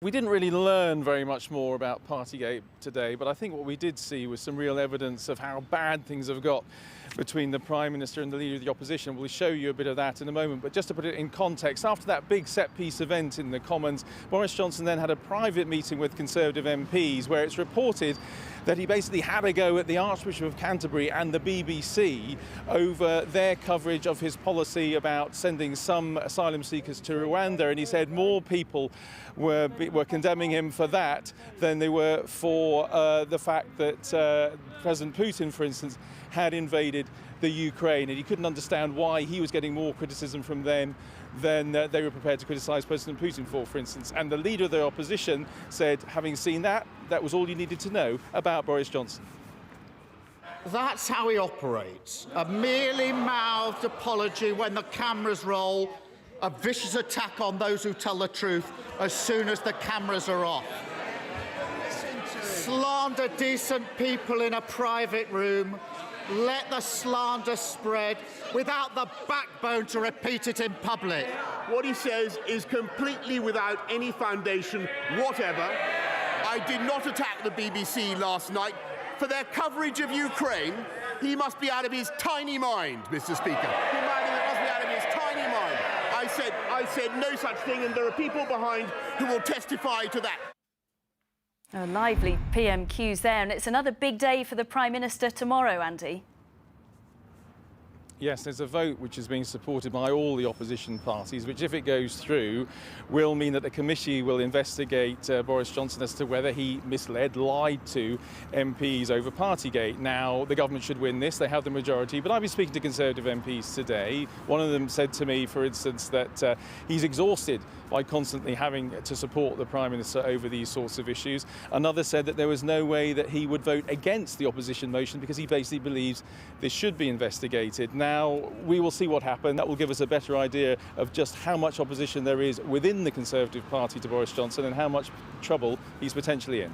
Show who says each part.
Speaker 1: We didn't really learn very much more about Partygate today, but I think what we did see was some real evidence of how bad things have got between the Prime Minister and the Leader of the Opposition. We'll show you a bit of that in a moment, but just to put it in context, after that big set-piece event in the Commons, Boris Johnson then had a private meeting with Conservative MPs where it's reported that he basically had a go at the Archbishop of Canterbury and the BBC over their coverage of his policy about sending some asylum seekers to Rwanda, and he said more people were condemning him for that than they were for the fact that President Putin, for instance, had invaded the Ukraine, and he couldn't understand why he was getting more criticism from them than they were prepared to criticise President Putin for instance. And the Leader of the Opposition said, having seen that, that was all you needed to know about Boris Johnson.
Speaker 2: That's how he operates. A merely mouthed apology when the cameras roll, a vicious attack on those who tell the truth as soon as the cameras are off. Slander decent people in a private room. Let the slander spread without the backbone to repeat it in public.
Speaker 3: What he says is completely without any foundation whatever. I did not attack the BBC last night for their coverage of Ukraine. He must be out of his tiny mind, Mr. Speaker. He must be out of his tiny mind. I said no such thing, and there are people behind who will testify to that.
Speaker 4: Oh, lively PMQs there, and it's another big day for the Prime Minister tomorrow, Andy.
Speaker 1: Yes, there's a vote which is being supported by all the opposition parties, which, if it goes through, will mean that the committee will investigate Boris Johnson as to whether he misled, lied to MPs over Partygate. Now, the government should win this. They have the majority. But I've been speaking to Conservative MPs today. One of them said to me, for instance, that he's exhausted by constantly having to support the Prime Minister over these sorts of issues. Another said that there was no way that he would vote against the opposition motion because he basically believes this should be investigated. Now, we will see what happens. That will give us a better idea of just how much opposition there is within the Conservative Party to Boris Johnson and how much trouble he's potentially in.